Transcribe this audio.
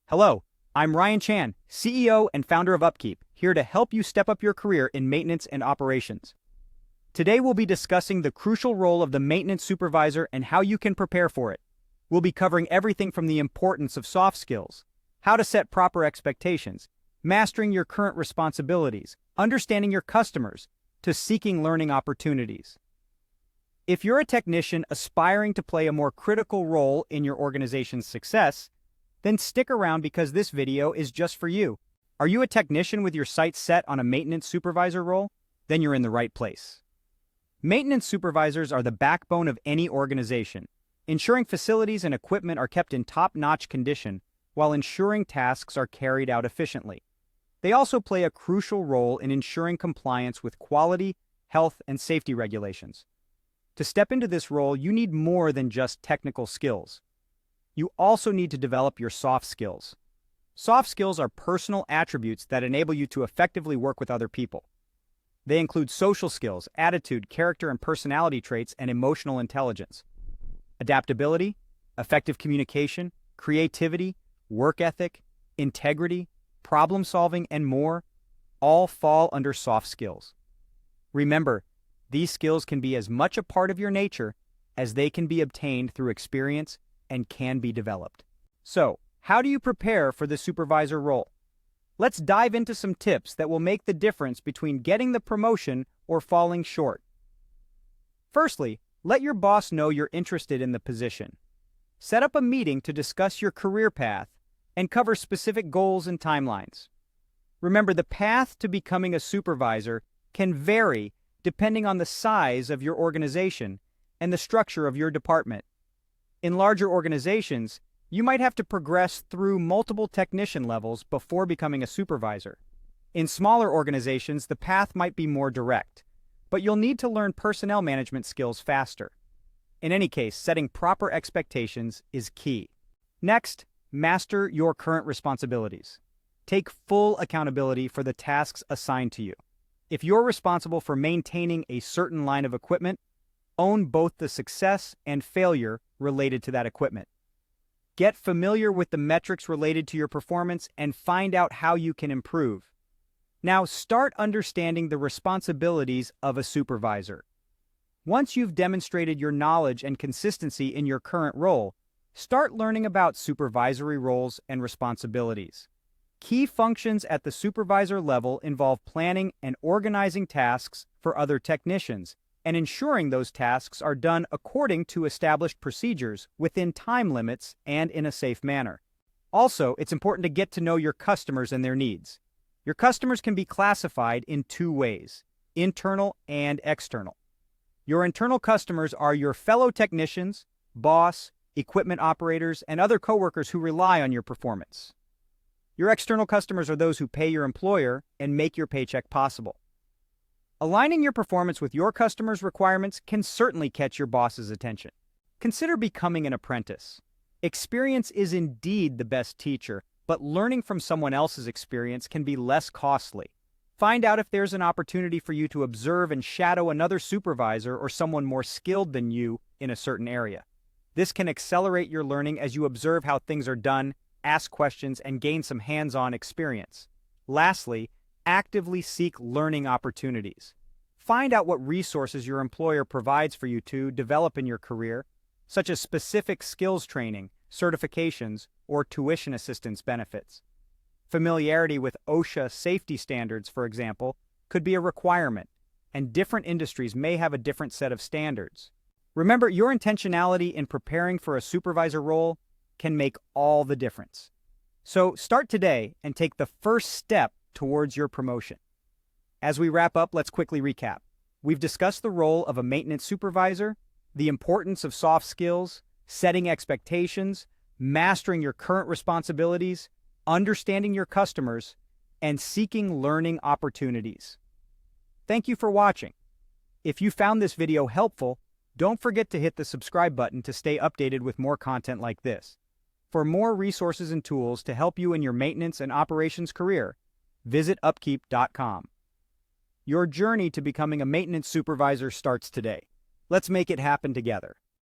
Hello, I'm Ryan Chan, CEO and founder of UpKeep, here to help you step up your career in maintenance and operations. Today we'll be discussing the crucial role of the maintenance supervisor and how you can prepare for it. We'll be covering everything from the importance of soft skills, how to set proper expectations, mastering your current responsibilities, understanding your customers, to seeking learning opportunities. If you're a technician aspiring to play a more critical role in your organization's success, then stick around because this video is just for you. Are you a technician with your sights set on a maintenance supervisor role? Then you're in the right place. Maintenance supervisors are the backbone of any organization, ensuring facilities and equipment are kept in top-notch condition while ensuring tasks are carried out efficiently. They also play a crucial role in ensuring compliance with quality, health, and safety regulations. To step into this role, you need more than just technical skills. You also need to develop your soft skills. Soft skills are personal attributes that enable you to effectively work with other people. They include social skills, attitude, character and personality traits, and emotional intelligence. Adaptability, effective communication, creativity, work ethic, integrity, problem solving, and more all fall under soft skills. Remember, these skills can be as much a part of your nature as they can be obtained through experience and can be developed. So, how do you prepare for the supervisor role? Let's dive into some tips that will make the difference between getting the promotion or falling short. Firstly, let your boss know you're interested in the position. Set up a meeting to discuss your career path and cover specific goals and timelines. Remember, the path to becoming a supervisor can vary depending on the size of your organization and the structure of your department. In larger organizations, you might have to progress through multiple technician levels before becoming a supervisor. In smaller organizations, the path might be more direct, but you'll need to learn personnel management skills faster. In any case, setting proper expectations is key. Next, master your current responsibilities. Take full accountability for the tasks assigned to you. If you're responsible for maintaining a certain line of equipment, own both the success and failure related to that equipment. Get familiar with the metrics related to your performance and find out how you can improve. Now start understanding the responsibilities of a supervisor. Once you've demonstrated your knowledge and consistency in your current role, start learning about supervisory roles and responsibilities. Key functions at the supervisor level involve planning and organizing tasks for other technicians, and ensuring those tasks are done according to established procedures within time limits and in a safe manner. Also, it's important to get to know your customers and their needs. Your customers can be classified in two ways: internal and external. Your internal customers are your fellow technicians, boss, equipment operators, and other coworkers who rely on your performance. Your external customers are those who pay your employer and make your paycheck possible. Aligning your performance with your customers' requirements can certainly catch your boss's attention. Consider becoming an apprentice. Experience is indeed the best teacher, but learning from someone else's experience can be less costly. Find out if there's an opportunity for you to observe and shadow another supervisor or someone more skilled than you in a certain area. This can accelerate your learning as you observe how things are done, ask questions, and gain some hands-on experience. Lastly, actively seek learning opportunities. Find out what resources your employer provides for you to develop in your career, such as specific skills training, certifications, or tuition assistance benefits. Familiarity with OSHA safety standards, for example, could be a requirement, and different industries may have a different set of standards. Remember, your intentionality in preparing for a supervisor role can make all the difference. So start today and take the first step towards your promotion. As we wrap up, let's quickly recap. We've discussed the role of a maintenance supervisor, the importance of soft skills, setting expectations, mastering your current responsibilities, understanding your customers, and seeking learning opportunities. Thank you for watching. If you found this video helpful, don't forget to hit the subscribe button to stay updated with more content like this. For more resources and tools to help you in your maintenance and operations career, visit UpKeep.com. Your journey to becoming a maintenance supervisor starts today. Let's make it happen together.